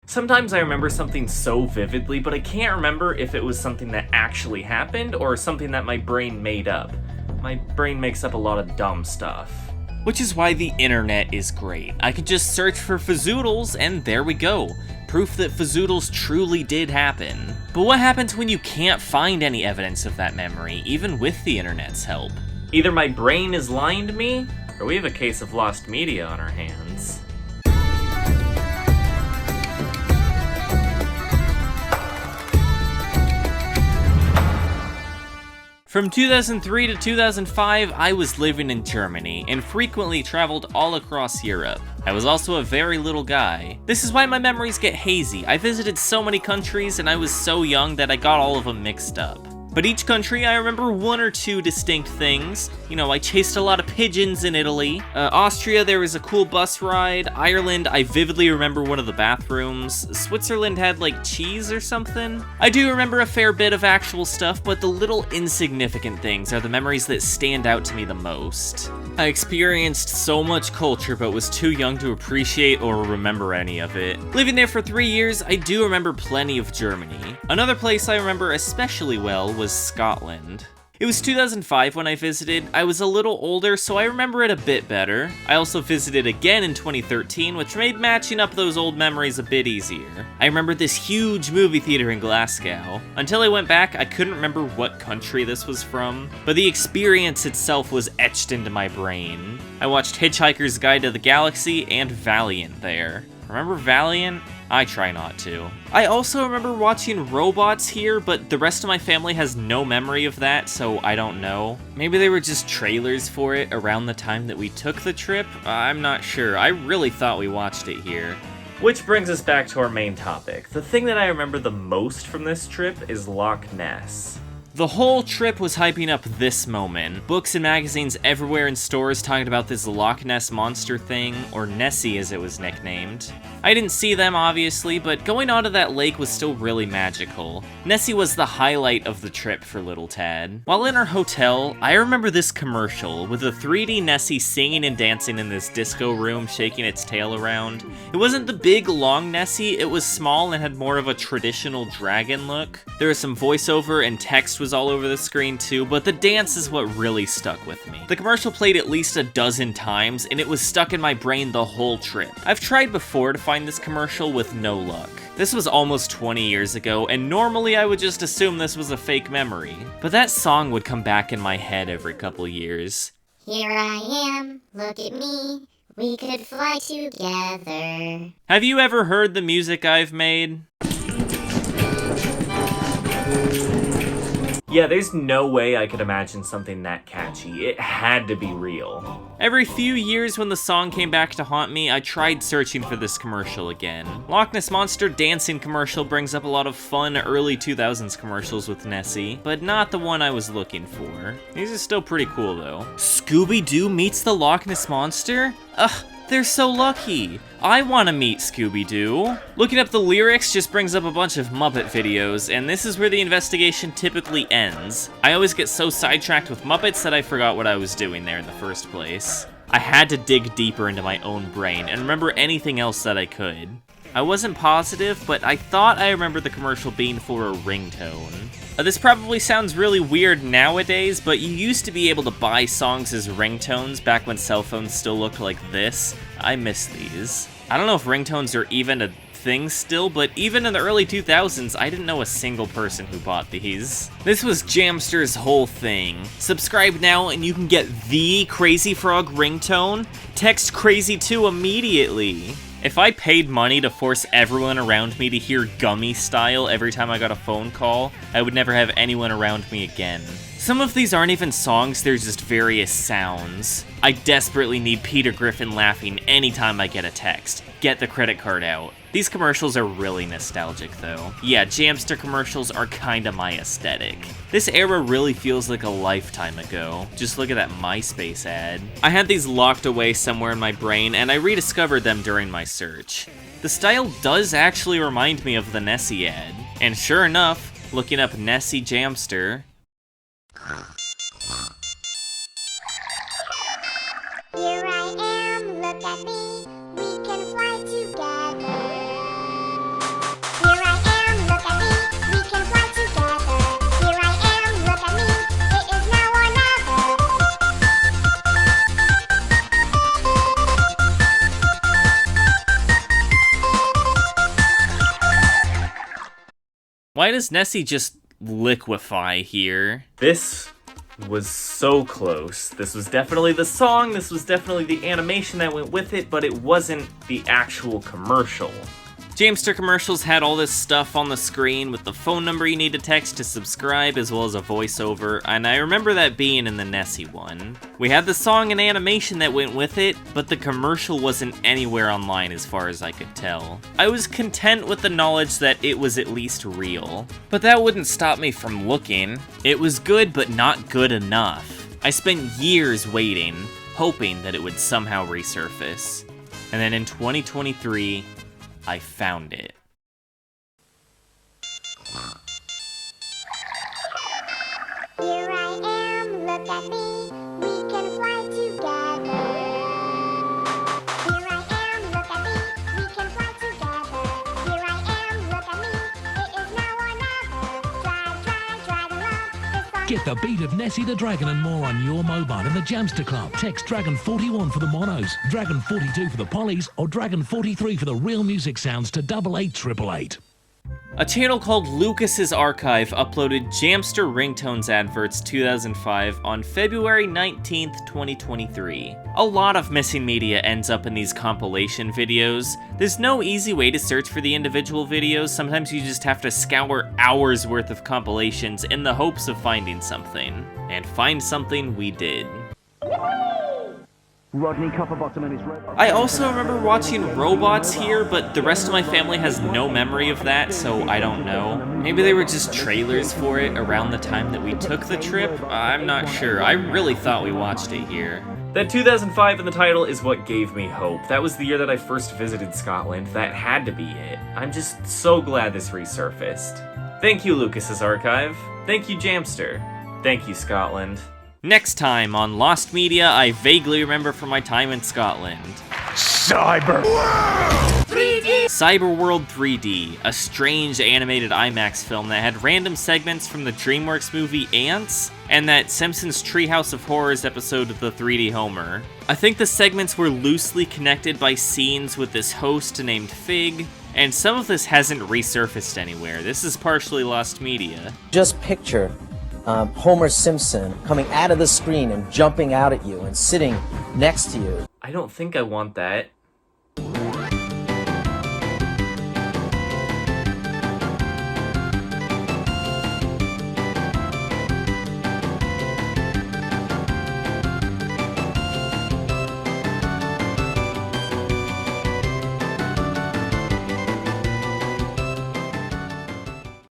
Sometimes I remember something so vividly, but I can't remember if it was something that actually happened or something that my brain made up. My brain makes up a lot of dumb stuff. Which is why the internet is great. I could just search for fazzoodles and there we go. Proof that fazzoodles truly did happen. But what happens when you can't find any evidence of that memory, even with the internet's help? Either my brain is lying to me, or we have a case of lost media on our hands. From 2003 to 2005, I was living in Germany and frequently traveled all across Europe. I was also a very little guy. This is why my memories get hazy. I visited so many countries and I was so young that I got all of them mixed up. But each country, I remember one or two distinct things. You know, I chased a lot of pigeons in Italy. Austria, there was a cool bus ride. Ireland, I vividly remember one of the bathrooms. Switzerland had, like, cheese or something. I do remember a fair bit of actual stuff, but the little insignificant things are the memories that stand out to me the most. I experienced so much culture, but was too young to appreciate or remember any of it. Living there for 3 years, I do remember plenty of Germany. Another place I remember especially well was Scotland. It was 2005 when I visited. I was a little older, so I remember it a bit better. I also visited again in 2013, which made matching up those old memories a bit easier. I remember this huge movie theater in Glasgow. Until I went back, I couldn't remember what country this was from, but the experience itself was etched into my brain. I watched Hitchhiker's Guide to the Galaxy and Valiant there. Remember Valiant? I try not to. I also remember watching Robots here, but the rest of my family has no memory of that, so I don't know. Maybe they were just trailers for it around the time that we took the trip? I'm not sure. I really thought we watched it here. Which brings us back to our main topic. The thing that I remember the most from this trip is Loch Ness. The whole trip was hyping up this moment. Books and magazines everywhere in stores talking about this Loch Ness Monster thing, or Nessie as it was nicknamed. I didn't see them, obviously, but going onto that lake was still really magical. Nessie was the highlight of the trip for little Tad. While in our hotel, I remember this commercial with a 3D Nessie singing and dancing in this disco room, shaking its tail around. It wasn't the big, long Nessie, it was small and had more of a traditional dragon look. There was some voiceover and text was all over the screen too, but the dance is what really stuck with me. The commercial played at least a dozen times, and it was stuck in my brain the whole trip. I've tried before to find this commercial with no luck. This was almost 20 years ago, and normally I would just assume this was a fake memory. But that song would come back in my head every couple years. Here I am, look at me, we could fly together. Have you ever heard the music I've made? Yeah, there's no way I could imagine something that catchy. It had to be real. Every few years when the song came back to haunt me, I tried searching for this commercial again. Loch Ness Monster dancing commercial brings up a lot of fun early 2000s commercials with Nessie, but not the one I was looking for. These are still pretty cool though. Scooby-Doo meets the Loch Ness Monster? Ugh. They're so lucky. I want to meet Scooby-Doo. Looking up the lyrics just brings up a bunch of Muppet videos, and this is where the investigation typically ends. I always get so sidetracked with Muppets that I forgot what I was doing there in the first place. I had to dig deeper into my own brain and remember anything else that I could. I wasn't positive, but I thought I remembered the commercial being for a ringtone. This probably sounds really weird nowadays, but you used to be able to buy songs as ringtones back when cell phones still looked like this. I miss these. I don't know if ringtones are even a thing still, but even in the early 2000s, I didn't know a single person who bought these. This was Jamster's whole thing. Subscribe now and you can get the Crazy Frog ringtone. Text Crazy2 immediately. If I paid money to force everyone around me to hear Gummy Style every time I got a phone call, I would never have anyone around me again. Some of these aren't even songs, they're just various sounds. I desperately need Peter Griffin laughing anytime I get a text. Get the credit card out. These commercials are really nostalgic though. Yeah, Jamster commercials are kinda my aesthetic. This era really feels like a lifetime ago. Just look at that MySpace ad. I had these locked away somewhere in my brain and I rediscovered them during my search. The style does actually remind me of the Nessie ad. And sure enough, looking up Nessie Jamster, Here I am, look at me, we can fly together. Why does Nessie just liquefy here? This was so close. This was definitely the song, this was definitely the animation that went with it, but it wasn't the actual commercial. Jamster commercials had all this stuff on the screen with the phone number you need to text to subscribe, as well as a voiceover, and I remember that being in the Nessie one. We had the song and animation that went with it, but the commercial wasn't anywhere online as far as I could tell. I was content with the knowledge that it was at least real, but that wouldn't stop me from looking. It was good, but not good enough. I spent years waiting, hoping that it would somehow resurface. And then in 2023, I found it. Here I am, look at me, we can fly together. Here I am, look at me, we can fly together. Here I am, look at me, it is now or never. Drive along. Get the beat of Nessie the Dragon and more on your mobile in the Jamster Club. Text Dragon 41 for the monos, Dragon 42 for the polys, or Dragon 43 for the real music sounds to 88888. A channel called Lucas's Archive uploaded Jamster Ringtones Adverts 2005 on February 19th, 2023. A lot of missing media ends up in these compilation videos. There's no easy way to search for the individual videos, sometimes you just have to scour hours worth of compilations in the hopes of finding something. And find something we did. I also remember watching Robots here, but the rest of my family has no memory of that, so I don't know. Maybe they were just trailers for it around the time that we took the trip? I'm not sure. I really thought we watched it here. That 2005 in the title is what gave me hope. That was the year that I first visited Scotland. That had to be it. I'm just so glad this resurfaced. Thank you, Lucas's Archive. Thank you, Jamster. Thank you, Scotland. Next time on Lost Media I vaguely remember from my time in Scotland. Cyberworld 3D! Cyberworld 3D, a strange animated IMAX film that had random segments from the DreamWorks movie Ants, and that Simpsons Treehouse of Horrors episode of the 3D Homer. I think the segments were loosely connected by scenes with this host named Fig, and some of this hasn't resurfaced anywhere. This is partially lost media. Just picture Homer Simpson coming out of the screen and jumping out at you and sitting next to you. I don't think I want that.